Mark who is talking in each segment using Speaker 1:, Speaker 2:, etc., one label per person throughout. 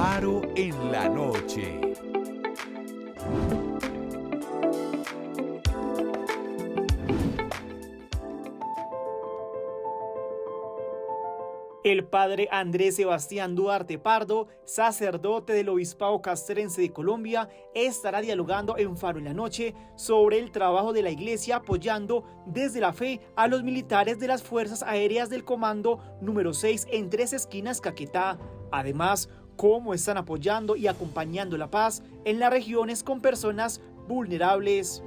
Speaker 1: Faro en la noche.
Speaker 2: El padre Andrés Sebastián Duarte Pardo, sacerdote del Obispado Castrense de Colombia, estará dialogando en Faro en la Noche sobre el trabajo de la Iglesia apoyando desde la fe a los militares de las Fuerzas Aéreas del Comando número 6 en Tres Esquinas, Caquetá. Además, cómo están apoyando y acompañando la paz en las regiones con personas vulnerables.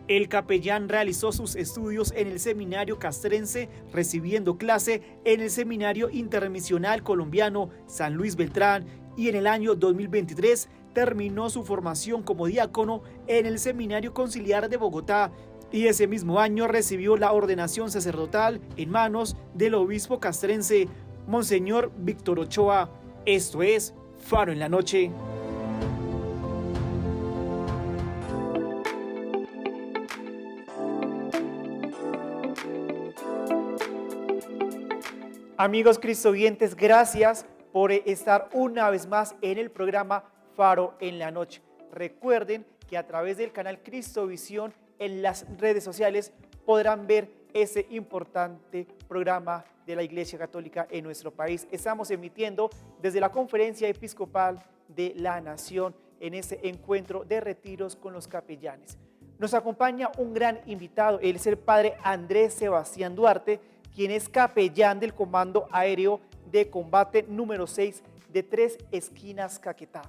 Speaker 2: El capellán realizó sus estudios en el Seminario Castrense, recibiendo clase en el Seminario Intermisional Colombiano San Luis Beltrán, y en el año 2023 terminó su formación como diácono en el Seminario Conciliar de Bogotá, y ese mismo año recibió la ordenación sacerdotal en manos del obispo castrense, Monseñor Víctor Ochoa. Esto es Faro en la Noche. Amigos cristovientes, gracias por estar una vez más en el programa Faro en la Noche. Recuerden que a través del canal Cristovisión en las redes sociales podrán ver ese importante programa de la Iglesia Católica en nuestro país. Estamos emitiendo desde la Conferencia Episcopal de la Nación en ese encuentro de retiros con los capellanes. Nos acompaña un gran invitado, él es el padre Andrés Sebastián Duarte, quien es capellán del Comando Aéreo de Combate número 6 de Tres Esquinas, Caquetá.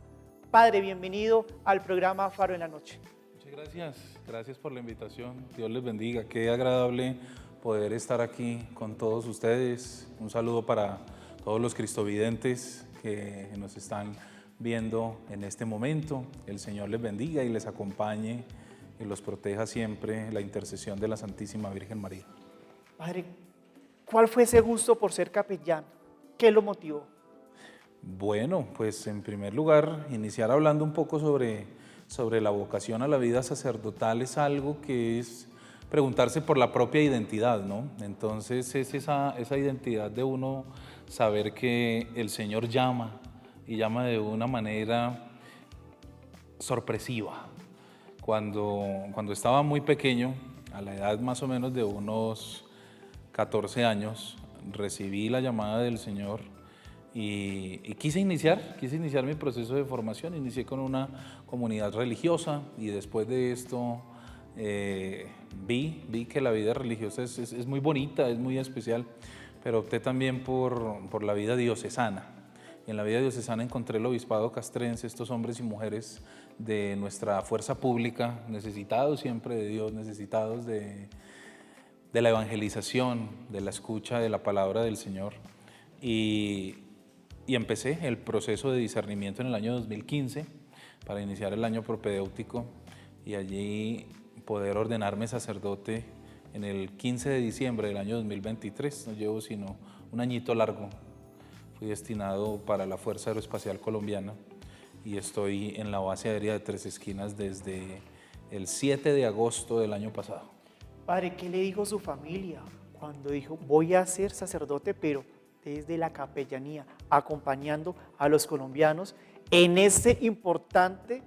Speaker 2: Padre, bienvenido al programa Faro en la Noche.
Speaker 3: Muchas gracias por la invitación. Dios les bendiga. Qué agradable poder estar aquí con todos ustedes. Un saludo para todos los cristovidentes que nos están viendo en este momento. El Señor les bendiga y les acompañe y los proteja siempre la intercesión de la Santísima Virgen María.
Speaker 2: Padre, ¿cuál fue ese gusto por ser capellán? ¿Qué lo motivó?
Speaker 3: Bueno, pues en primer lugar, iniciar hablando un poco sobre la vocación a la vida sacerdotal es algo que es preguntarse por la propia identidad, ¿no? Entonces es esa identidad de uno saber que el Señor llama y llama de una manera sorpresiva. Cuando estaba muy pequeño, a la edad más o menos de unos 14 años, recibí la llamada del Señor y quise iniciar mi proceso de formación. Inicié con una comunidad religiosa y después de esto vi que la vida religiosa es muy bonita, es muy especial, pero opté también por la vida diocesana. Y en la vida diocesana encontré el Obispado Castrense, estos hombres y mujeres de nuestra fuerza pública, necesitados siempre de Dios, necesitados de la evangelización, de la escucha de la palabra del Señor. Y empecé el proceso de discernimiento en el año 2015 para iniciar el año propedéutico y allí poder ordenarme sacerdote en el 15 de diciembre del año 2023. No llevo sino un añito largo. Fui destinado para la Fuerza Aeroespacial Colombiana y estoy en la base aérea de Tres Esquinas desde el 7 de agosto del año pasado.
Speaker 2: Padre, ¿qué le dijo su familia cuando dijo, voy a ser sacerdote, pero desde la capellanía, acompañando a los colombianos en esta importante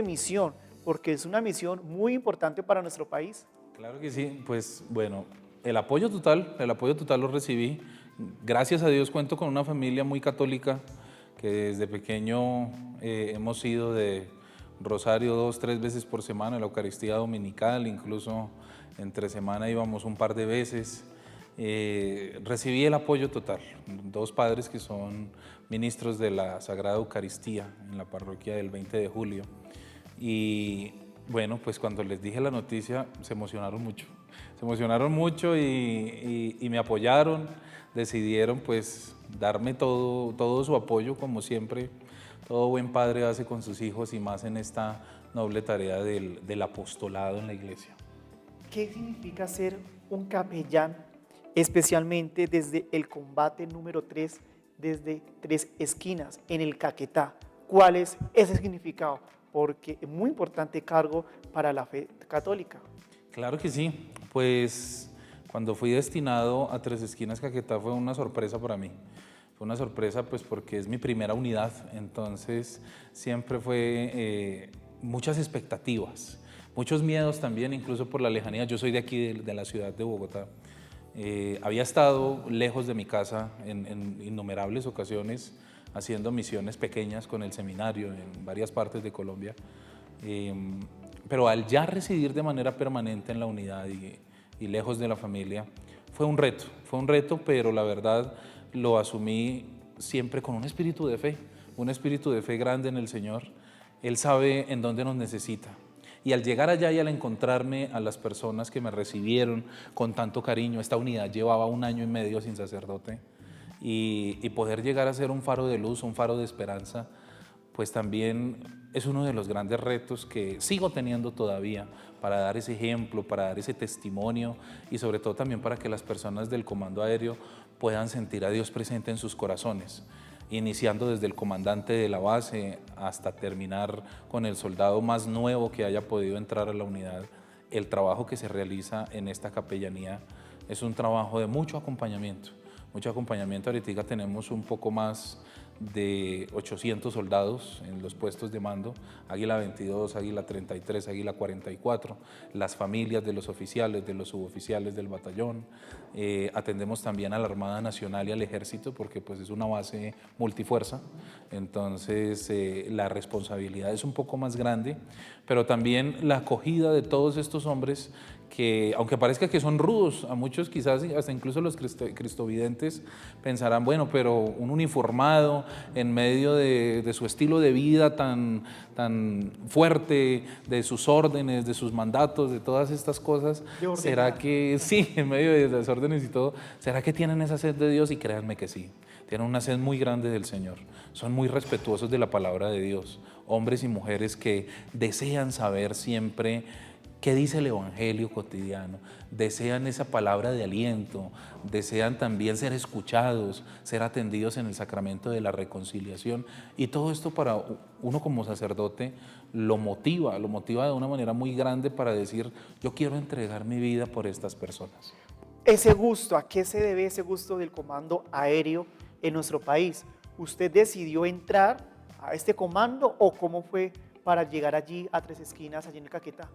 Speaker 2: misión, porque es una misión muy importante para nuestro país?
Speaker 3: Claro que sí, pues bueno, el apoyo total lo recibí. Gracias a Dios cuento con una familia muy católica que desde pequeño hemos ido de rosario 2-3 veces por semana, la Eucaristía Dominical, incluso entre semana íbamos un par de veces. Recibí el apoyo total, 2 padres que son ministros de la Sagrada Eucaristía en la parroquia del 20 de julio. Y bueno, pues cuando les dije la noticia se emocionaron mucho y me apoyaron, decidieron pues darme todo su apoyo como siempre todo buen padre hace con sus hijos y más en esta noble tarea del apostolado en la iglesia.
Speaker 2: ¿Qué significa ser un capellán, especialmente desde el combate número 3, desde Tres Esquinas, en el Caquetá? ¿Cuál es ese significado? Porque es muy importante cargo para la fe católica.
Speaker 3: Claro que sí, pues cuando fui destinado a Tres Esquinas, Caquetá, fue una sorpresa para mí. Fue una sorpresa pues porque es mi primera unidad, entonces siempre fue muchas expectativas, muchos miedos también, incluso por la lejanía. Yo soy de aquí, de la ciudad de Bogotá. Había estado lejos de mi casa en innumerables ocasiones haciendo misiones pequeñas con el seminario en varias partes de Colombia, pero al ya residir de manera permanente en la unidad y lejos de la familia, fue un reto, pero la verdad lo asumí siempre con un espíritu de fe grande en el Señor. Él sabe en dónde nos necesita. Y al llegar allá y al encontrarme a las personas que me recibieron con tanto cariño, esta unidad llevaba 1 año y medio sin sacerdote, y poder llegar a ser un faro de luz, un faro de esperanza, pues también es uno de los grandes retos que sigo teniendo todavía para dar ese ejemplo, para dar ese testimonio y sobre todo también para que las personas del Comando Aéreo puedan sentir a Dios presente en sus corazones, iniciando desde el comandante de la base hasta terminar con el soldado más nuevo que haya podido entrar a la unidad. El trabajo que se realiza en esta capellanía es un trabajo de mucho acompañamiento. Ahorita tenemos un poco más de 800 soldados en los puestos de mando, Águila 22, Águila 33, Águila 44, las familias de los oficiales, de los suboficiales del batallón. Atendemos también a la Armada Nacional y al Ejército porque pues es una base multifuerza, entonces la responsabilidad es un poco más grande, pero también la acogida de todos estos hombres que, aunque parezca que son rudos, a muchos quizás hasta incluso los cristovidentes pensarán, bueno, pero un uniformado en medio de su estilo de vida tan fuerte, de sus órdenes, de sus mandatos, de todas estas cosas, ¿será que sí, en medio de las órdenes y todo, será que tienen esa sed de Dios? Y créanme que sí, tienen una sed muy grande del Señor, son muy respetuosos de la palabra de Dios, hombres y mujeres que desean saber siempre qué dice el Evangelio cotidiano, desean esa palabra de aliento, desean también ser escuchados, ser atendidos en el sacramento de la reconciliación, y todo esto para uno como sacerdote lo motiva de una manera muy grande para decir, yo quiero entregar mi vida por estas personas.
Speaker 2: Ese gusto, ¿a qué se debe ese gusto del Comando Aéreo en nuestro país? ¿Usted decidió entrar a este comando o cómo fue para llegar allí a Tres Esquinas, allí en el Caquetá?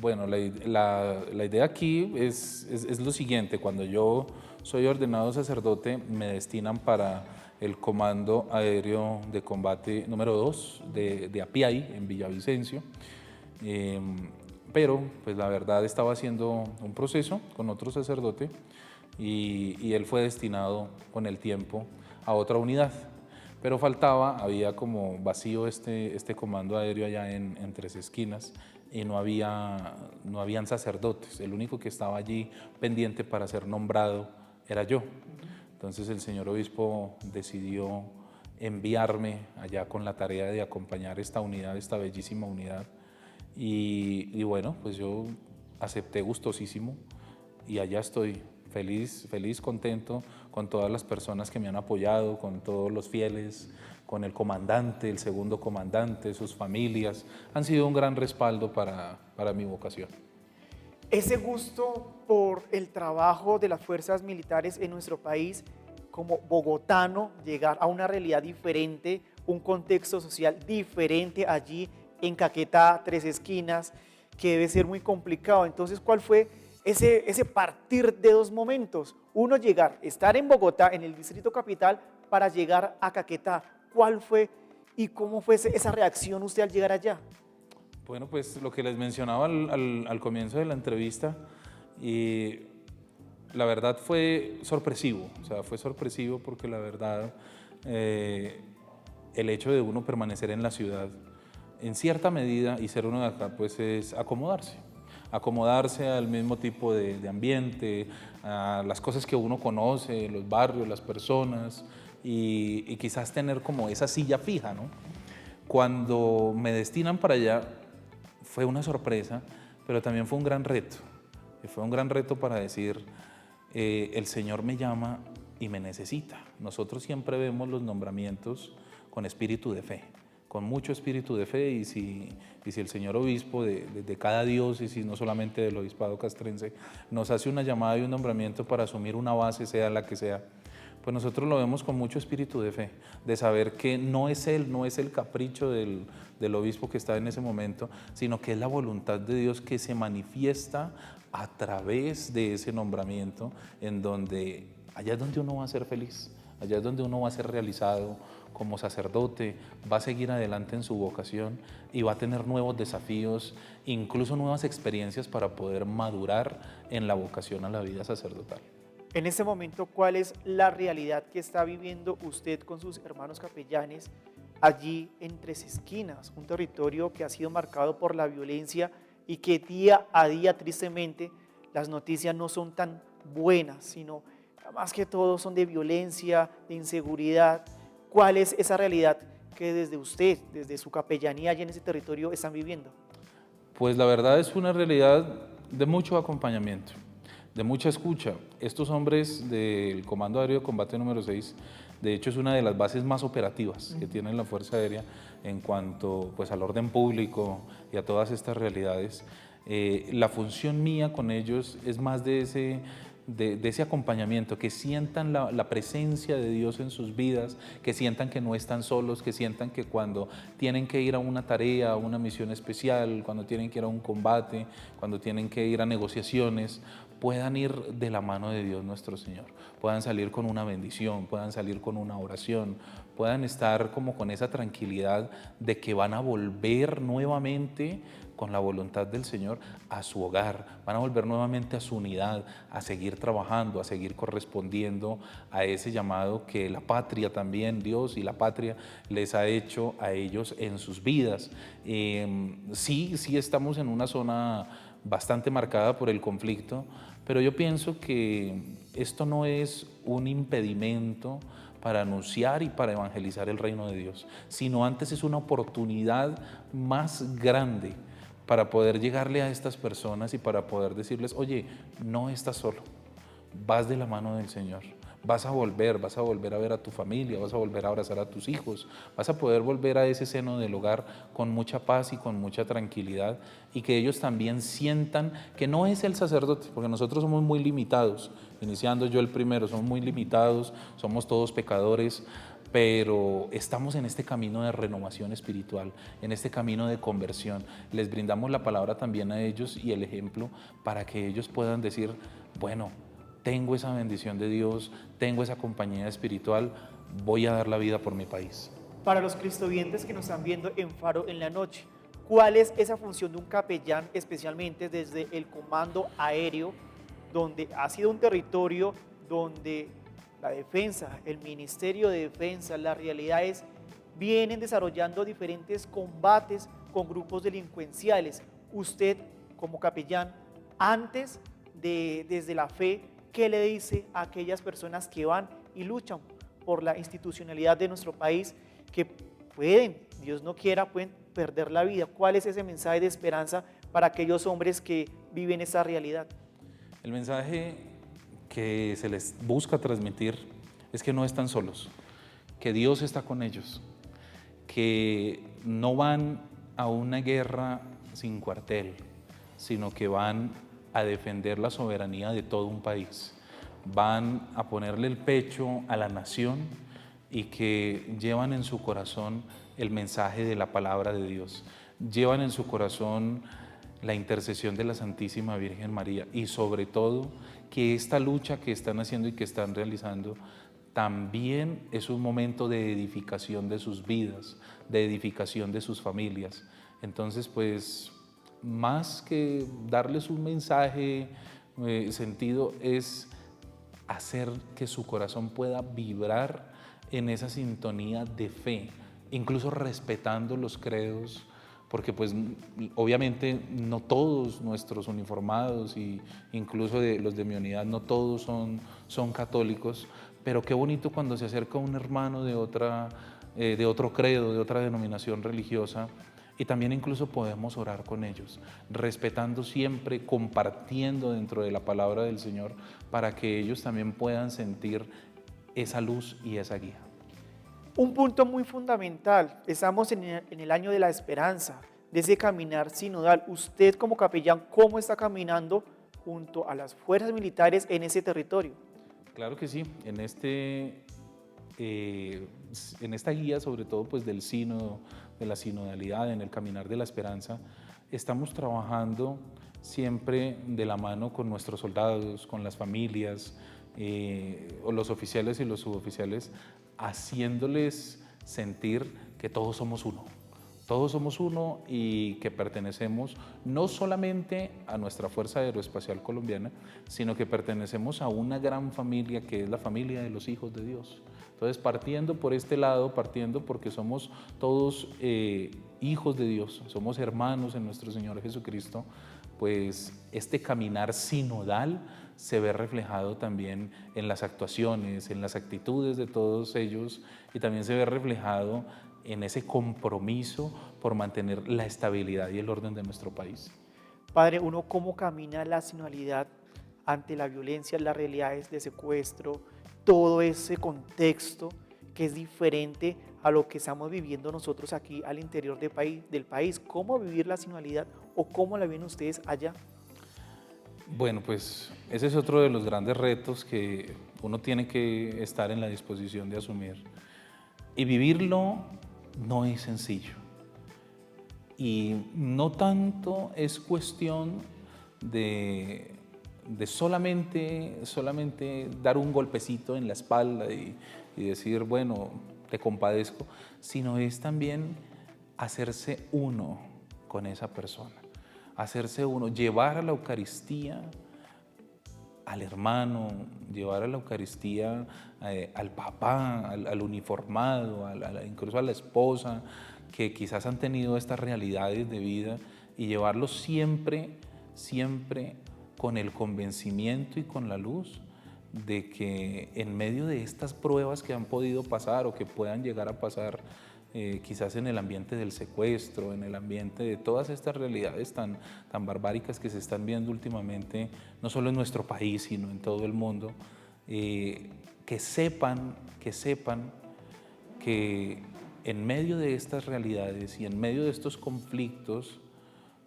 Speaker 3: Bueno, la idea aquí es lo siguiente: cuando yo soy ordenado sacerdote me destinan para el Comando Aéreo de Combate número 2 de Apiay, en Villavicencio, pero pues la verdad estaba haciendo un proceso con otro sacerdote y él fue destinado con el tiempo a otra unidad, pero había como vacío este comando aéreo allá en Tres Esquinas, y no habían sacerdotes. El único que estaba allí pendiente para ser nombrado era yo. Entonces el señor obispo decidió enviarme allá con la tarea de acompañar esta unidad, esta bellísima unidad. Y bueno, pues yo acepté gustosísimo y allá estoy, feliz, contento con todas las personas que me han apoyado, con todos los fieles, con el comandante, el segundo comandante, sus familias. Han sido un gran respaldo para mi vocación.
Speaker 2: Ese gusto por el trabajo de las fuerzas militares en nuestro país, como bogotano, llegar a una realidad diferente, un contexto social diferente allí en Caquetá, Tres Esquinas, que debe ser muy complicado. Entonces, ¿cuál fue ese partir de dos momentos? Uno, estar en Bogotá, en el distrito capital, para llegar a Caquetá. ¿Cuál fue y cómo fue esa reacción usted al llegar allá?
Speaker 3: Bueno, pues lo que les mencionaba al comienzo de la entrevista, y la verdad fue sorpresivo, fue sorpresivo porque la verdad el hecho de uno permanecer en la ciudad, en cierta medida, y ser uno de acá, pues es acomodarse al mismo tipo de ambiente, a las cosas que uno conoce, los barrios, las personas, y quizás tener como esa silla fija, ¿no? Cuando me destinan para allá fue una sorpresa, pero también fue un gran reto. Fue un gran reto para decir, el Señor me llama y me necesita. Nosotros siempre vemos los nombramientos con espíritu de fe, con mucho espíritu de fe, y si el señor obispo de cada diócesis, no solamente del obispado castrense, nos hace una llamada y un nombramiento para asumir una base, sea la que sea, Pues nosotros lo vemos con mucho espíritu de fe, de saber que no es él, no es el capricho del obispo que está en ese momento, sino que es la voluntad de Dios que se manifiesta a través de ese nombramiento, en donde allá es donde uno va a ser feliz, allá es donde uno va a ser realizado como sacerdote, va a seguir adelante en su vocación y va a tener nuevos desafíos, incluso nuevas experiencias para poder madurar en la vocación a la vida sacerdotal.
Speaker 2: En este momento, ¿cuál es la realidad que está viviendo usted con sus hermanos capellanes allí en Tres Esquinas? Un territorio que ha sido marcado por la violencia y que día a día, tristemente, las noticias no son tan buenas, sino más que todo son de violencia, de inseguridad. ¿Cuál es esa realidad que desde usted, desde su capellanía allí en ese territorio están viviendo?
Speaker 3: Pues la verdad es una realidad de mucho acompañamiento, de mucha escucha. Estos hombres del Comando Aéreo de Combate número 6, de hecho es una de las bases más operativas que tiene la Fuerza Aérea en cuanto pues, al orden público y a todas estas realidades. La función mía con ellos es más de ese acompañamiento, que sientan la presencia de Dios en sus vidas, que sientan que no están solos, que sientan que cuando tienen que ir a una tarea, a una misión especial, cuando tienen que ir a un combate, cuando tienen que ir a negociaciones, puedan ir de la mano de Dios nuestro Señor, puedan salir con una bendición, puedan salir con una oración, puedan estar como con esa tranquilidad de que van a volver nuevamente con la voluntad del Señor a su hogar, van a volver nuevamente a su unidad, a seguir trabajando, a seguir correspondiendo a ese llamado que la patria también, Dios y la patria les ha hecho a ellos en sus vidas. Sí estamos en una zona bastante marcada por el conflicto, pero yo pienso que esto no es un impedimento para anunciar y para evangelizar el reino de Dios, sino antes es una oportunidad más grande para poder llegarle a estas personas y para poder decirles, oye, no estás solo, vas de la mano del Señor, vas a volver a ver a tu familia, vas a volver a abrazar a tus hijos, vas a poder volver a ese seno del hogar con mucha paz y con mucha tranquilidad, y que ellos también sientan que no es el sacerdote, porque nosotros somos muy limitados, iniciando yo el primero, somos muy limitados, somos todos pecadores, pero estamos en este camino de renovación espiritual, en este camino de conversión. Les brindamos la palabra también a ellos y el ejemplo para que ellos puedan decir, bueno, tengo esa bendición de Dios, tengo esa compañía espiritual, voy a dar la vida por mi país.
Speaker 2: Para los cristovientes que nos están viendo en Faro en la Noche, ¿cuál es esa función de un capellán, especialmente desde el Comando Aéreo, donde ha sido un territorio donde la defensa, el Ministerio de Defensa, las realidades vienen desarrollando diferentes combates con grupos delincuenciales? Usted, como capellán, desde la fe, ¿qué le dice a aquellas personas que van y luchan por la institucionalidad de nuestro país, que pueden, Dios no quiera, pueden perder la vida? ¿Cuál es ese mensaje de esperanza para aquellos hombres que viven esa realidad?
Speaker 3: El mensaje que se les busca transmitir es que no están solos, que Dios está con ellos, que no van a una guerra sin cuartel, sino que van a defender la soberanía de todo un país, van a ponerle el pecho a la nación, y que llevan en su corazón el mensaje de la palabra de Dios, llevan en su corazón la intercesión de la Santísima Virgen María, y sobre todo que esta lucha que están haciendo y que están realizando también es un momento de edificación de sus vidas, de edificación de sus familias. Entonces, pues, más que darles un mensaje sentido, es hacer que su corazón pueda vibrar en esa sintonía de fe, incluso respetando los credos, porque pues obviamente no todos nuestros uniformados, y incluso los de mi unidad, no todos son católicos, pero qué bonito cuando se acerca un hermano de otro credo, de otra denominación religiosa, y también incluso podemos orar con ellos, respetando siempre, compartiendo dentro de la palabra del Señor, para que ellos también puedan sentir esa luz y esa guía.
Speaker 2: Un punto muy fundamental, estamos en el año de la esperanza, de ese caminar sinodal. Usted como capellán, ¿cómo está caminando junto a las fuerzas militares en ese territorio?
Speaker 3: Claro que sí, en esta guía, sobre todo pues del sínodo, de la sinodalidad, en el caminar de la esperanza, estamos trabajando siempre de la mano con nuestros soldados, con las familias, o los oficiales y los suboficiales, haciéndoles sentir que todos somos uno. Todos somos uno y que pertenecemos no solamente a nuestra Fuerza Aeroespacial Colombiana, sino que pertenecemos a una gran familia que es la familia de los hijos de Dios. Entonces, partiendo por este lado, partiendo porque somos todos hijos de Dios, somos hermanos en nuestro Señor Jesucristo, pues este caminar sinodal se ve reflejado también en las actuaciones, en las actitudes de todos ellos, y también se ve reflejado en ese compromiso por mantener la estabilidad y el orden de nuestro país.
Speaker 2: Padre, uno cómo camina la sinodalidad ante la violencia, las realidades de secuestro, todo ese contexto que es diferente a lo que estamos viviendo nosotros aquí al interior del país. ¿Cómo vivir la sinodalidad o cómo la ven ustedes allá?
Speaker 3: Bueno, pues ese es otro de los grandes retos que uno tiene que estar en la disposición de asumir. Y vivirlo no es sencillo. Y no tanto es cuestión de solamente dar un golpecito en la espalda y decir, bueno, te compadezco, sino es también hacerse uno con esa persona, hacerse uno, llevar a la Eucaristía al hermano, llevar a la Eucaristía al papá, al uniformado, incluso a la esposa, que quizás han tenido estas realidades de vida, y llevarlos siempre con el convencimiento y con la luz de que en medio de estas pruebas que han podido pasar o que puedan llegar a pasar, quizás en el ambiente del secuestro, en el ambiente de todas estas realidades tan barbáricas que se están viendo últimamente, no solo en nuestro país, sino en todo el mundo, que sepan que en medio de estas realidades y en medio de estos conflictos,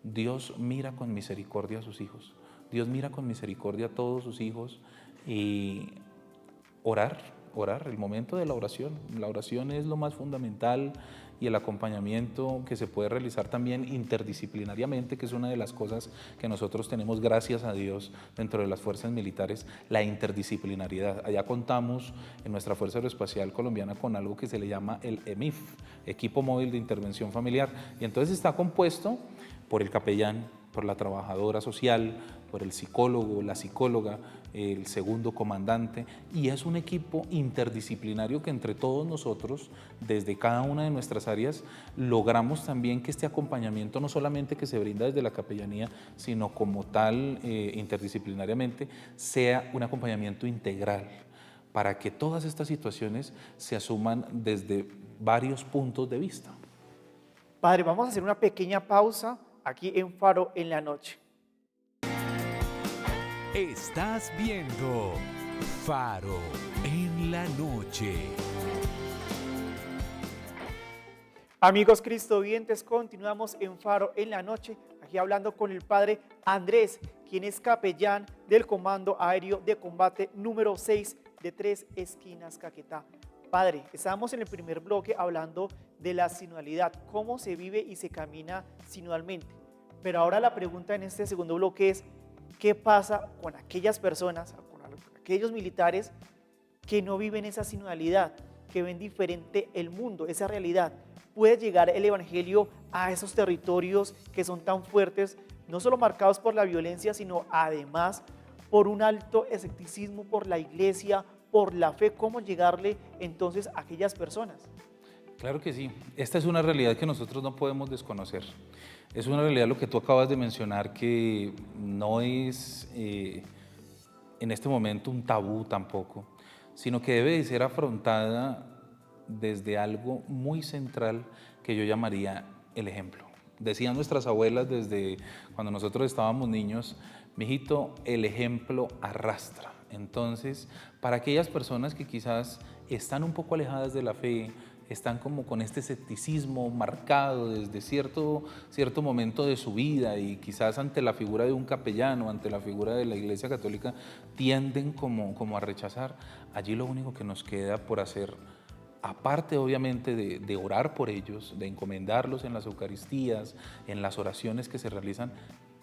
Speaker 3: Dios mira con misericordia a sus hijos. Dios mira con misericordia a todos sus hijos, y orar, el momento de la oración. La oración es lo más fundamental, y el acompañamiento que se puede realizar también interdisciplinariamente, que es una de las cosas que nosotros tenemos, gracias a Dios, dentro de las fuerzas militares, la interdisciplinariedad. Allá contamos en nuestra Fuerza Aeroespacial Colombiana con algo que se le llama el EMIF, Equipo Móvil de Intervención Familiar, y entonces está compuesto por el capellán, por la trabajadora social, por el psicólogo, la psicóloga, el segundo comandante, y es un equipo interdisciplinario que entre todos nosotros, desde cada una de nuestras áreas, logramos también que este acompañamiento, no solamente que se brinda desde la capellanía, sino como tal, interdisciplinariamente, sea un acompañamiento integral, para que todas estas situaciones se asuman desde varios puntos de vista.
Speaker 2: Padre, vamos a hacer una pequeña pausa aquí en Faro en la Noche.
Speaker 1: Estás viendo Faro en la Noche.
Speaker 2: Amigos cristovientes, continuamos en Faro en la Noche, aquí hablando con el Padre Andrés, quien es capellán del Comando Aéreo de Combate número 6 de Tres Esquinas, Caquetá. Padre, estábamos en el primer bloque hablando de la sinodalidad, cómo se vive y se camina sinodalmente. Pero ahora la pregunta en este segundo bloque es, ¿qué pasa con aquellas personas, con aquellos militares que no viven esa sinodalidad, que ven diferente el mundo, esa realidad? ¿Puede llegar el evangelio a esos territorios que son tan fuertes, no solo marcados por la violencia, sino además por un alto escepticismo por la iglesia, por la fe? ¿Cómo llegarle entonces a aquellas personas?
Speaker 3: Claro que sí. Esta es una realidad que nosotros no podemos desconocer. Es una realidad, lo que tú acabas de mencionar, que no es en este momento un tabú tampoco, sino que debe de ser afrontada desde algo muy central que yo llamaría el ejemplo. Decían nuestras abuelas desde cuando nosotros estábamos niños, mijito, el ejemplo arrastra. Entonces, para aquellas personas que quizás están un poco alejadas de la fe, están como con este escepticismo marcado desde cierto momento de su vida, y quizás ante la figura de un capellán o ante la figura de la Iglesia Católica tienden como a rechazar. Allí lo único que nos queda por hacer, aparte obviamente de orar por ellos, de encomendarlos en las Eucaristías, en las oraciones que se realizan,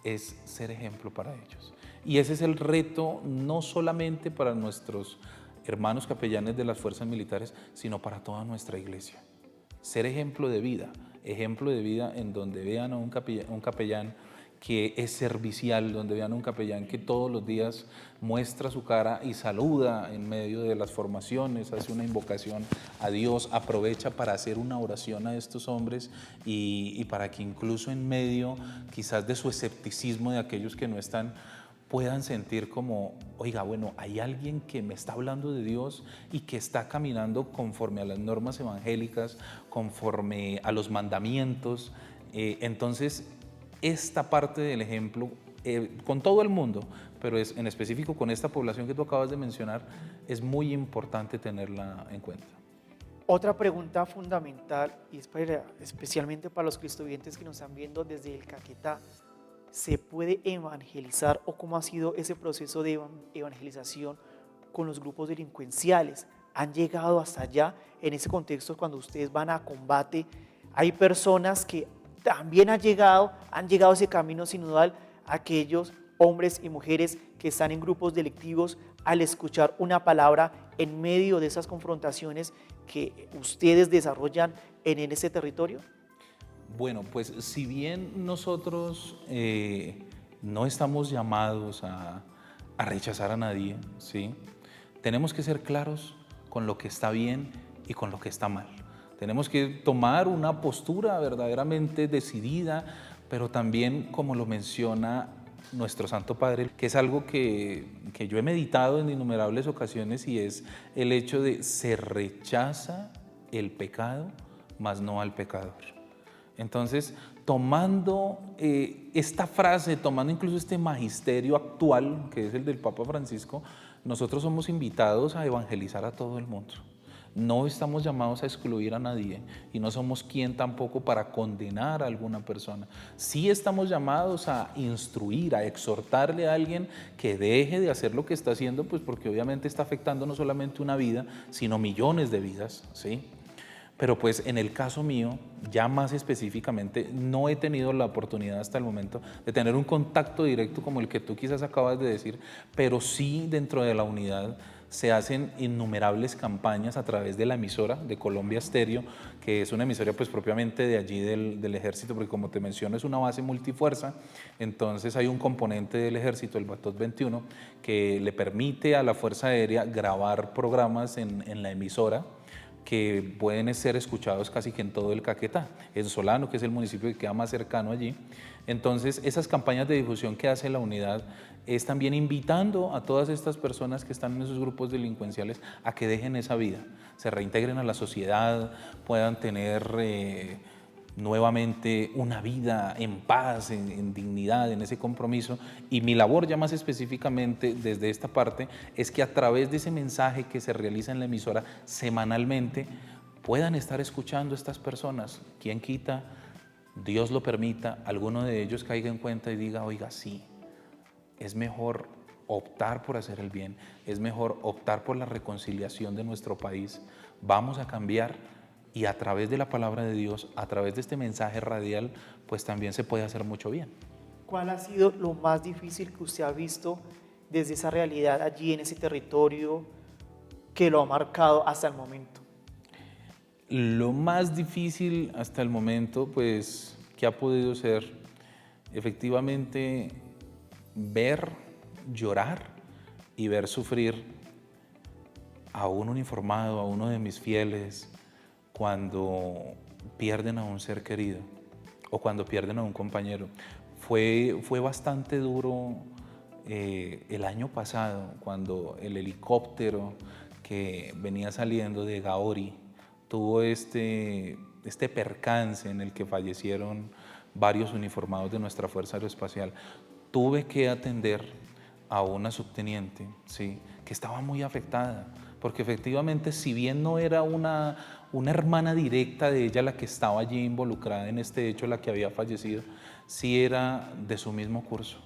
Speaker 3: es ser ejemplo para ellos. Y ese es el reto, no solamente para nuestros hermanos capellanes de las fuerzas militares, sino para toda nuestra iglesia. Ser ejemplo de vida en donde vean a un capellán que es servicial, donde vean a un capellán que todos los días muestra su cara y saluda en medio de las formaciones, hace una invocación a Dios, aprovecha para hacer una oración a estos hombres y para que incluso en medio quizás de su escepticismo de aquellos que no están, puedan sentir como, oiga, bueno, hay alguien que me está hablando de Dios y que está caminando conforme a las normas evangélicas, conforme a los mandamientos. Entonces, esta parte del ejemplo, con todo el mundo, pero en específico con esta población que tú acabas de mencionar, es muy importante tenerla en cuenta.
Speaker 2: Otra pregunta fundamental, y especialmente para los cristovientes que nos están viendo desde el Caquetá: ¿se puede evangelizar, o cómo ha sido ese proceso de evangelización con los grupos delincuenciales? ¿Han llegado hasta allá? En ese contexto, cuando ustedes van a combate, hay personas que también han llegado a ese camino sinodal, aquellos hombres y mujeres que están en grupos delictivos, al escuchar una palabra en medio de esas confrontaciones que ustedes desarrollan en ese territorio.
Speaker 3: Bueno, pues si bien nosotros no estamos llamados a rechazar a nadie, ¿sí? Tenemos que ser claros con lo que está bien y con lo que está mal. Tenemos que tomar una postura verdaderamente decidida, pero también, como lo menciona nuestro Santo Padre, que es algo que yo he meditado en innumerables ocasiones, y es el hecho de se rechaza el pecado, mas no al pecador. Entonces, tomando esta frase, tomando incluso este magisterio actual, que es el del Papa Francisco, nosotros somos invitados a evangelizar a todo el mundo. No estamos llamados a excluir a nadie, y no somos quien tampoco para condenar a alguna persona. Sí estamos llamados a instruir, a exhortarle a alguien que deje de hacer lo que está haciendo, pues porque obviamente está afectando no solamente una vida, sino millones de vidas, ¿sí? Pero pues en el caso mío, ya más específicamente, no he tenido la oportunidad hasta el momento de tener un contacto directo como el que tú quizás acabas de decir, pero sí dentro de la unidad se hacen innumerables campañas a través de la emisora de Colombia Estéreo, que es una emisora pues propiamente de allí del ejército, porque como te menciono es una base multifuerza. Entonces hay un componente del ejército, el Batot 21, que le permite a la Fuerza Aérea grabar programas en la emisora, que pueden ser escuchados casi que en todo el Caquetá, en Solano, que es el municipio que queda más cercano allí. Entonces, esas campañas de difusión que hace la unidad es también invitando a todas estas personas que están en esos grupos delincuenciales a que dejen esa vida, se reintegren a la sociedad, puedan tener nuevamente una vida en paz, en dignidad, en ese compromiso. Y mi labor ya más específicamente desde esta parte es que a través de ese mensaje que se realiza en la emisora semanalmente puedan estar escuchando a estas personas. ¿Quién quita? Dios lo permita, alguno de ellos caiga en cuenta y diga, oiga, sí, es mejor optar por hacer el bien, es mejor optar por la reconciliación de nuestro país, vamos a cambiar. Y a través de la palabra de Dios, a través de este mensaje radial, pues también se puede hacer mucho bien.
Speaker 2: ¿Cuál ha sido lo más difícil que usted ha visto desde esa realidad allí en ese territorio que lo ha marcado hasta el momento?
Speaker 3: Lo más difícil hasta el momento, pues, que ha podido ser efectivamente ver llorar y ver sufrir a un uniformado, a uno de mis fieles, cuando pierden a un ser querido o cuando pierden a un compañero. Fue bastante duro el año pasado, cuando el helicóptero que venía saliendo de Gaori tuvo este percance en el que fallecieron varios uniformados de nuestra Fuerza Aeroespacial. Tuve que atender a una subteniente, ¿sí?, que estaba muy afectada, porque efectivamente, si bien no era una hermana directa de ella la que estaba allí involucrada en este hecho, la que había fallecido, sí era de su mismo curso.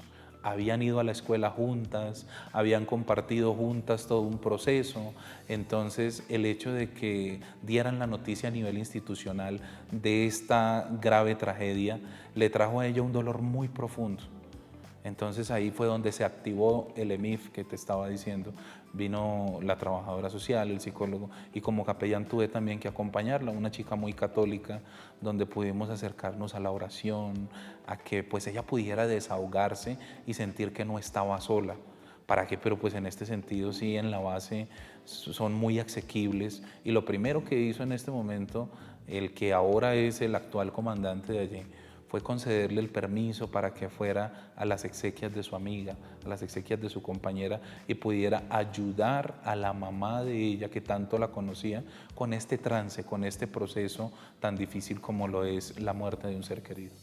Speaker 3: Habían ido a la escuela juntas, habían compartido juntas todo un proceso. Entonces, el hecho de que dieran la noticia a nivel institucional de esta grave tragedia le trajo a ella un dolor muy profundo. Entonces ahí fue donde se activó el EMIF que te estaba diciendo. Vino la trabajadora social, el psicólogo, y como capellán tuve también que acompañarla, una chica muy católica, donde pudimos acercarnos a la oración, a que pues ella pudiera desahogarse y sentir que no estaba sola. ¿Para qué? Pero pues en este sentido sí, en la base son muy asequibles, y lo primero que hizo en este momento el que ahora es el actual comandante de allí fue concederle el permiso para que fuera a las exequias de su amiga, a las exequias de su compañera, y pudiera ayudar a la mamá de ella, que tanto la conocía, con este trance, con este proceso tan difícil como lo es la muerte de un ser querido.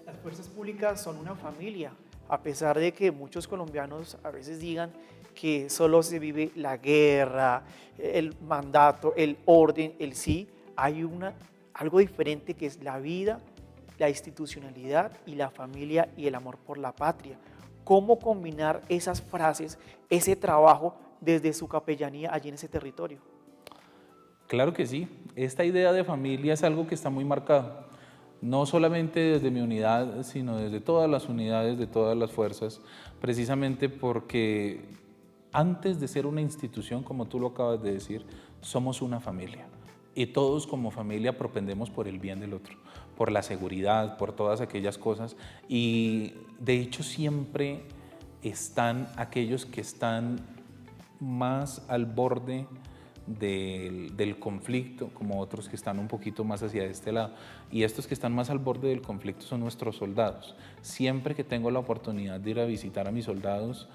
Speaker 2: Las fuerzas públicas son una familia, a pesar de que muchos colombianos a veces digan que solo se vive la guerra, el mandato, el orden, el sí, hay algo diferente que es la vida, la institucionalidad y la familia y el amor por la patria. ¿Cómo combinar esas frases, ese trabajo desde su capellanía allí en ese territorio?
Speaker 3: Claro que sí, esta idea de familia es algo que está muy marcado, no solamente desde mi unidad, sino desde todas las unidades, de todas las fuerzas, precisamente porque antes de ser una institución, como tú lo acabas de decir, somos una familia. Y todos como familia propendemos por el bien del otro, por la seguridad, por todas aquellas cosas. Y de hecho siempre están aquellos que están más al borde del conflicto, como otros que están un poquito más hacia este lado. Y estos que están más al borde del conflicto son nuestros soldados. Siempre que tengo la oportunidad de ir a visitar a mis soldados,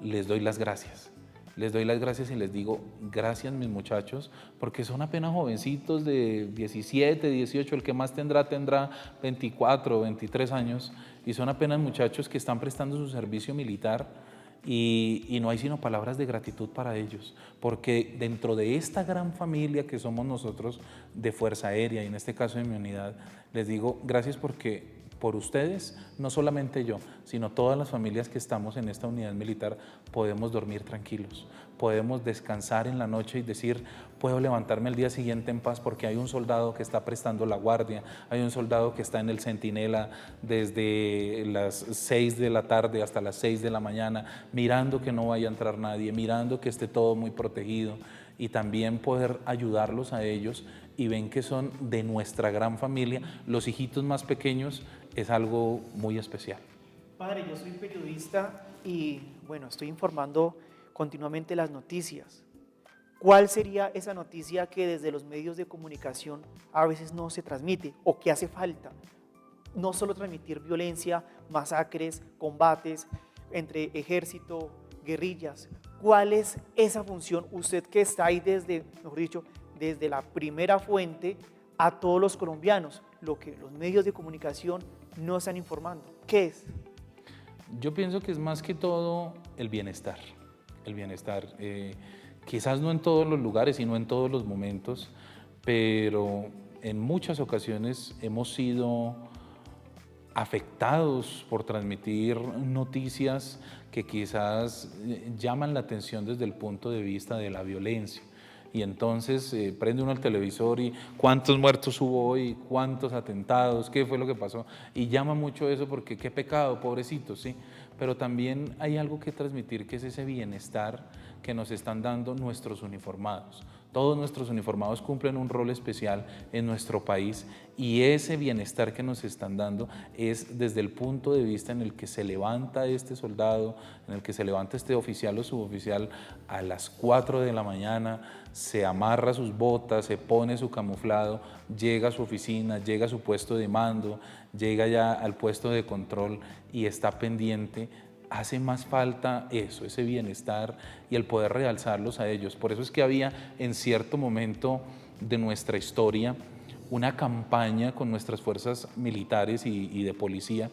Speaker 3: les doy las gracias. Les doy las gracias y les digo, gracias mis muchachos, porque son apenas jovencitos de 17, 18, el que más tendrá 24, 23 años, y son apenas muchachos que están prestando su servicio militar, y no hay sino palabras de gratitud para ellos, porque dentro de esta gran familia que somos nosotros de Fuerza Aérea, y en este caso de mi unidad, les digo gracias porque por ustedes, no solamente yo, sino todas las familias que estamos en esta unidad militar, podemos dormir tranquilos, podemos descansar en la noche y decir, puedo levantarme el día siguiente en paz porque hay un soldado que está prestando la guardia, hay un soldado que está en el centinela desde las 6 de la tarde hasta las 6 de la mañana, mirando que no vaya a entrar nadie, mirando que esté todo muy protegido, y también poder ayudarlos a ellos, y ven que son de nuestra gran familia. Los hijitos más pequeños es algo muy especial.
Speaker 2: Padre, yo soy periodista y bueno, estoy informando continuamente las noticias. ¿Cuál sería esa noticia que desde los medios de comunicación a veces no se transmite o que hace falta? No solo transmitir violencia, masacres, combates entre ejército, guerrillas. ¿Cuál es esa función? Usted que está ahí desde, mejor dicho, desde la primera fuente a todos los colombianos, lo que los medios de comunicación no están informando. ¿Qué es?
Speaker 3: Yo pienso que es más que todo el bienestar. El bienestar, quizás no en todos los lugares y no en todos los momentos, pero en muchas ocasiones hemos sido afectados por transmitir noticias que quizás llaman la atención desde el punto de vista de la violencia. Y entonces prende uno el televisor y cuántos muertos hubo hoy, cuántos atentados, qué fue lo que pasó. Y llama mucho eso porque qué pecado, pobrecitos, ¿sí? Pero también hay algo que transmitir, que es ese bienestar que nos están dando nuestros uniformados. Todos nuestros uniformados cumplen un rol especial en nuestro país, y ese bienestar que nos están dando es desde el punto de vista en el que se levanta este soldado, en el que se levanta este oficial o suboficial a las 4 de la mañana, se amarra sus botas, se pone su camuflado, llega a su oficina, llega a su puesto de mando, llega ya al puesto de control y está pendiente. Hace más falta eso, ese bienestar y el poder realzarlos a ellos. Por eso es que había en cierto momento de nuestra historia una campaña con nuestras fuerzas militares y de policía,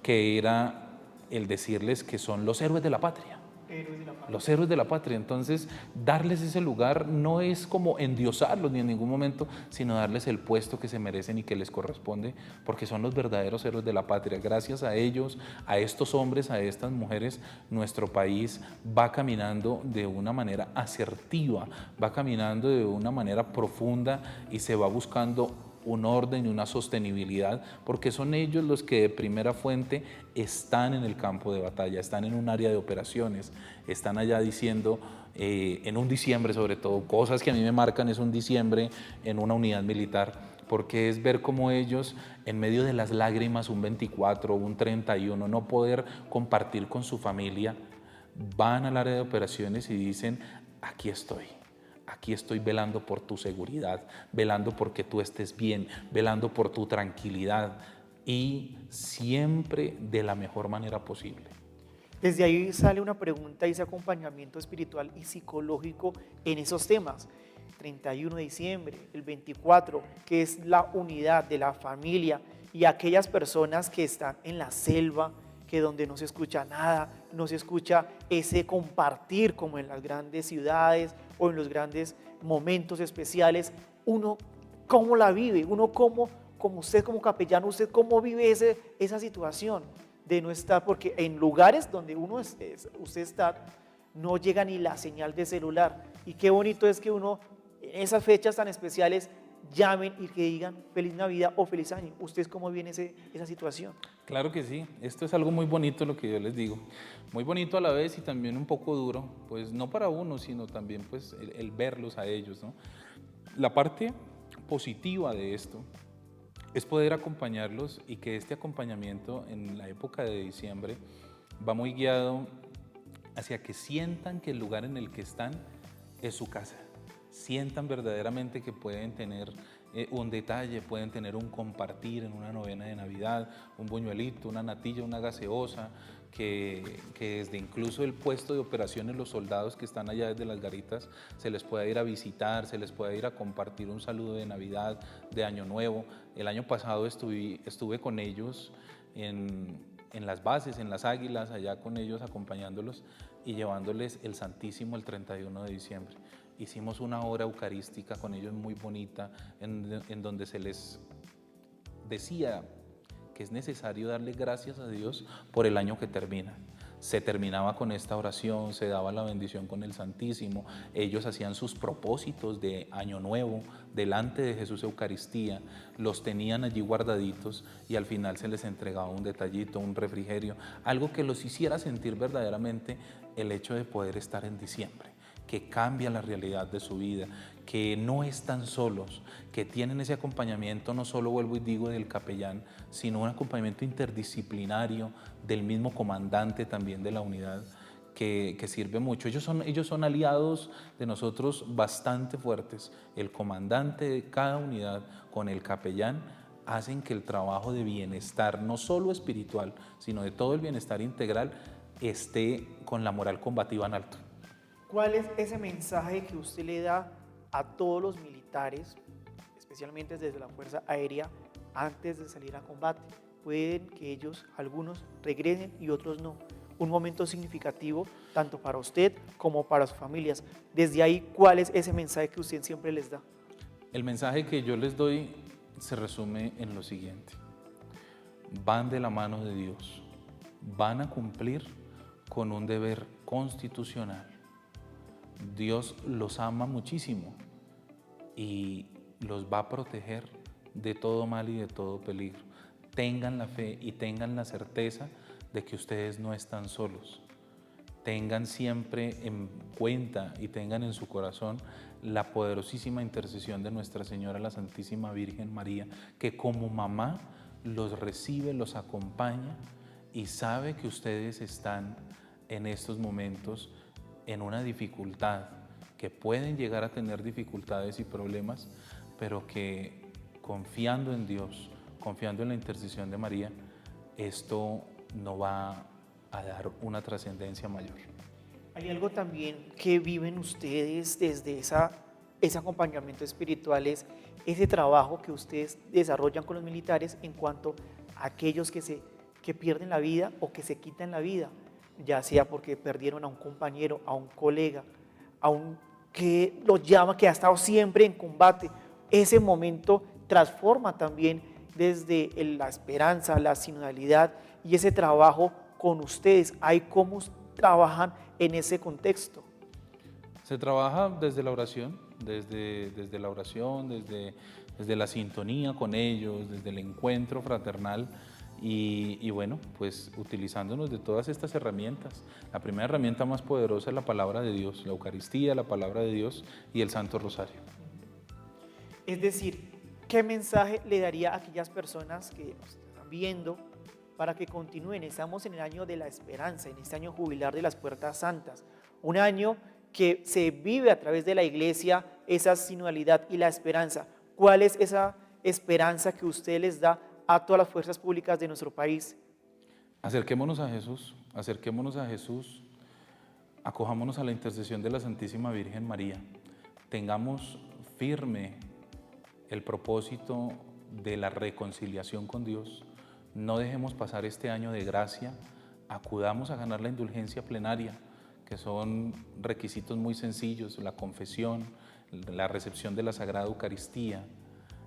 Speaker 3: que era el decirles que son los héroes de la patria. Los héroes de la patria. Entonces, darles ese lugar no es como endiosarlos ni en ningún momento, sino darles el puesto que se merecen y que les corresponde, porque son los verdaderos héroes de la patria. Gracias a ellos, a estos hombres, a estas mujeres, nuestro país va caminando de una manera asertiva, va caminando de una manera profunda y se va buscando un orden y una sostenibilidad, porque son ellos los que de primera fuente están en el campo de batalla, están en un área de operaciones, están allá diciendo, en un diciembre sobre todo, cosas que a mí me marcan es un diciembre en una unidad militar, porque es ver cómo ellos, en medio de las lágrimas, un 24, un 31, no poder compartir con su familia, van al área de operaciones y dicen, aquí estoy. Aquí estoy velando por tu seguridad, velando porque tú estés bien, velando por tu tranquilidad y siempre de la mejor manera posible.
Speaker 2: Desde ahí sale una pregunta y ese acompañamiento espiritual y psicológico en esos temas. 31 de diciembre, el 24, que es la unidad de la familia y aquellas personas que están en la selva, que donde no se escucha nada, no se escucha ese compartir como en las grandes ciudades o en los grandes momentos especiales, uno cómo la vive, uno como usted como capellán, usted cómo vive esa situación de no estar, porque en lugares donde usted está, no llega ni la señal de celular, y qué bonito es que uno en esas fechas tan especiales llamen y que digan feliz Navidad o feliz año. ¿Ustedes cómo viene esa situación?
Speaker 3: Claro que sí, esto es algo muy bonito lo que yo les digo, muy bonito a la vez y también un poco duro, pues no para uno, sino también pues el verlos a ellos, ¿no? La parte positiva de esto es poder acompañarlos y que este acompañamiento en la época de diciembre va muy guiado hacia que sientan que el lugar en el que están es su casa. Sientan verdaderamente que pueden tener un detalle, pueden tener un compartir en una novena de Navidad, un buñuelito, una natilla, una gaseosa, que desde incluso el puesto de operaciones, los soldados que están allá desde las garitas, se les pueda ir a visitar, se les pueda ir a compartir un saludo de Navidad, de Año Nuevo. El año pasado estuve con ellos en las bases, en las Águilas, allá con ellos acompañándolos y llevándoles el Santísimo el 31 de diciembre. Hicimos una hora eucarística con ellos muy bonita, en donde se les decía que es necesario darle gracias a Dios por el año que termina. Se terminaba con esta oración, se daba la bendición con el Santísimo, ellos hacían sus propósitos de Año Nuevo delante de Jesús Eucaristía, los tenían allí guardaditos y al final se les entregaba un detallito, un refrigerio, algo que los hiciera sentir verdaderamente el hecho de poder estar en diciembre, que cambia la realidad de su vida, que no están solos, que tienen ese acompañamiento, no solo vuelvo y digo del capellán, sino un acompañamiento interdisciplinario del mismo comandante también de la unidad, que sirve mucho. Ellos son aliados de nosotros bastante fuertes. El comandante de cada unidad con el capellán hacen que el trabajo de bienestar, no solo espiritual, sino de todo el bienestar integral, esté con la moral combativa en alto.
Speaker 2: ¿Cuál es ese mensaje que usted le da a todos los militares, especialmente desde la Fuerza Aérea, antes de salir a combate? Pueden que ellos, algunos, regresen y otros no. Un momento significativo tanto para usted como para sus familias. Desde ahí, ¿cuál es ese mensaje que usted siempre les da?
Speaker 3: El mensaje que yo les doy se resume en lo siguiente. Van de la mano de Dios, van a cumplir con un deber constitucional. Dios los ama muchísimo y los va a proteger de todo mal y de todo peligro. Tengan la fe y tengan la certeza de que ustedes no están solos. Tengan siempre en cuenta y tengan en su corazón la poderosísima intercesión de Nuestra Señora, la Santísima Virgen María, que como mamá los recibe, los acompaña y sabe que ustedes están en estos momentos en una dificultad, que pueden llegar a tener dificultades y problemas, pero que confiando en Dios, confiando en la intercesión de María, esto no va a dar una trascendencia mayor.
Speaker 2: Hay algo también que viven ustedes desde ese acompañamiento espiritual, es ese trabajo que ustedes desarrollan con los militares en cuanto a aquellos que pierden la vida o que se quitan la vida. ya sea porque perdieron a un compañero, a un colega, a un que lo llama, que ha estado siempre en combate. Ese momento transforma también desde la esperanza, la sinodalidad y ese trabajo con ustedes. Hay cómo trabajan en ese contexto.
Speaker 3: Se trabaja desde la oración, desde la oración, desde la sintonía con ellos, desde el encuentro fraternal y bueno, pues utilizándonos de todas estas herramientas. La primera herramienta más poderosa es la palabra de Dios, la Eucaristía, la palabra de Dios y el Santo Rosario.
Speaker 2: Es decir, ¿qué mensaje le daría a aquellas personas que nos están viendo para que continúen? Estamos en el año de la esperanza, en este año jubilar de las Puertas Santas, un año que se vive a través de la iglesia esa sinodalidad y la esperanza. ¿Cuál es esa esperanza que usted les da a todas las fuerzas públicas de nuestro país?
Speaker 3: Acerquémonos a Jesús, acojámonos a la intercesión de la Santísima Virgen María, tengamos firme el propósito de la reconciliación con Dios, no dejemos pasar este año de gracia, acudamos a ganar la indulgencia plenaria, que son requisitos muy sencillos: la confesión, la recepción de la Sagrada Eucaristía,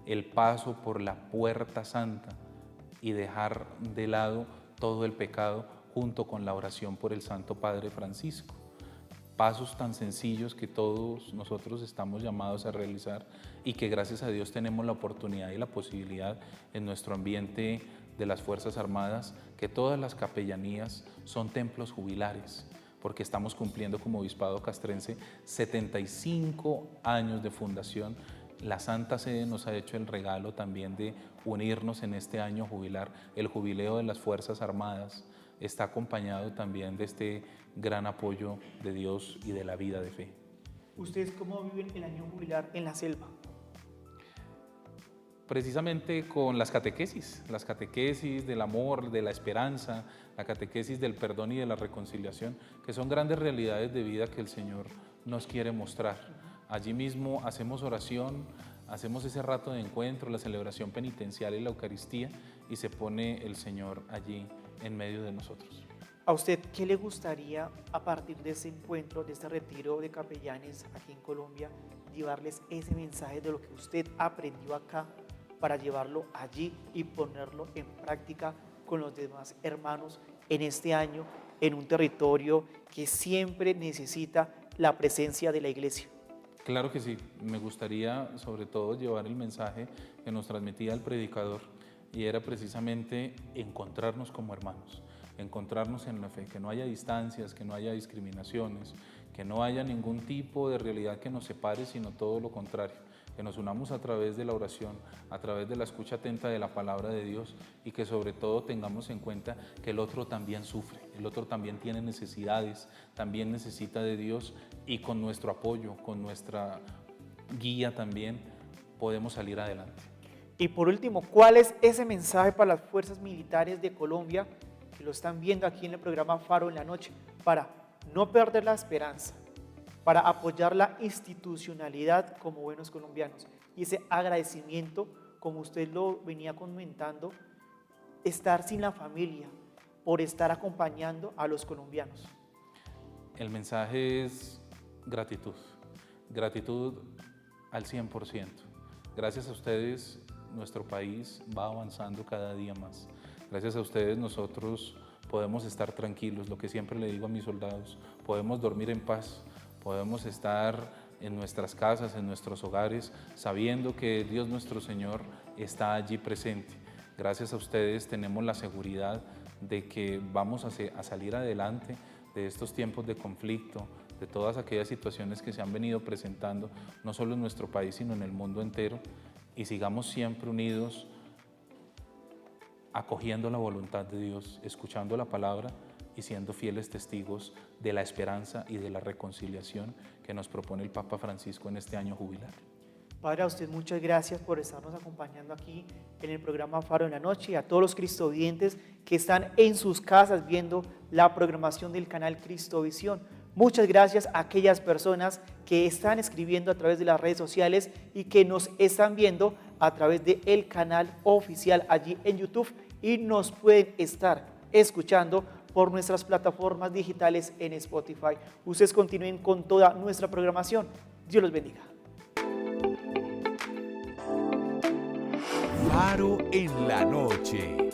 Speaker 3: el paso por la puerta santa y dejar de lado todo el pecado junto con la oración por el Santo Padre Francisco. Pasos tan sencillos que todos nosotros estamos llamados a realizar y que gracias a Dios tenemos la oportunidad y la posibilidad en nuestro ambiente de las Fuerzas Armadas, que todas las capellanías son templos jubilares, porque estamos cumpliendo como Obispado Castrense 75 años de fundación. La Santa Sede nos ha hecho el regalo también de unirnos en este año jubilar. El jubileo de las Fuerzas Armadas está acompañado también de este gran apoyo de Dios y de la vida de fe.
Speaker 2: ¿Ustedes cómo viven el año jubilar en la selva?
Speaker 3: Precisamente con las catequesis del amor, de la esperanza, la catequesis del perdón y de la reconciliación, que son grandes realidades de vida que el Señor nos quiere mostrar. Allí mismo hacemos oración, hacemos ese rato de encuentro, la celebración penitencial y la Eucaristía, y se pone el Señor allí en medio de nosotros.
Speaker 2: ¿A usted qué le gustaría, a partir de ese encuentro, de este retiro de capellanes aquí en Colombia, llevarles ese mensaje de lo que usted aprendió acá para llevarlo allí y ponerlo en práctica con los demás hermanos en este año, en un territorio que siempre necesita la presencia de la iglesia?
Speaker 3: Claro que sí, me gustaría sobre todo llevar el mensaje que nos transmitía el predicador, y era precisamente encontrarnos como hermanos, encontrarnos en la fe, que no haya distancias, que no haya discriminaciones, que no haya ningún tipo de realidad que nos separe, sino todo lo contrario, que nos unamos a través de la oración, a través de la escucha atenta de la palabra de Dios, y que sobre todo tengamos en cuenta que el otro también sufre, el otro también tiene necesidades, también necesita de Dios, y con nuestro apoyo, con nuestra guía también podemos salir adelante.
Speaker 2: Y por último, ¿cuál es ese mensaje para las fuerzas militares de Colombia que lo están viendo aquí en el programa Faro en la Noche, para no perder la esperanza, para apoyar la institucionalidad como buenos colombianos y ese agradecimiento, como usted lo venía comentando, estar sin la familia por estar acompañando a los colombianos?
Speaker 3: El mensaje es gratitud, gratitud al 100%. Gracias a ustedes nuestro país va avanzando cada día más. Gracias a ustedes nosotros podemos estar tranquilos, lo que siempre le digo a mis soldados, podemos dormir en paz, podemos estar en nuestras casas, en nuestros hogares, sabiendo que Dios nuestro Señor está allí presente. Gracias a ustedes tenemos la seguridad de que vamos a salir adelante de estos tiempos de conflicto, de todas aquellas situaciones que se han venido presentando, no solo en nuestro país, sino en el mundo entero, y sigamos siempre unidos, acogiendo la voluntad de Dios, escuchando la palabra y siendo fieles testigos de la esperanza y de la reconciliación que nos propone el Papa Francisco en este año jubilar.
Speaker 2: Padre, a usted muchas gracias por estarnos acompañando aquí en el programa Faro en la Noche, y a todos los cristovidentes que están en sus casas viendo la programación del canal Cristovisión. Muchas gracias a aquellas personas que están escribiendo a través de las redes sociales y que nos están viendo a través del canal oficial allí en YouTube, y nos pueden estar escuchando por nuestras plataformas digitales en Spotify. Ustedes continúen con toda nuestra programación. Dios los bendiga.
Speaker 1: Faro en la noche.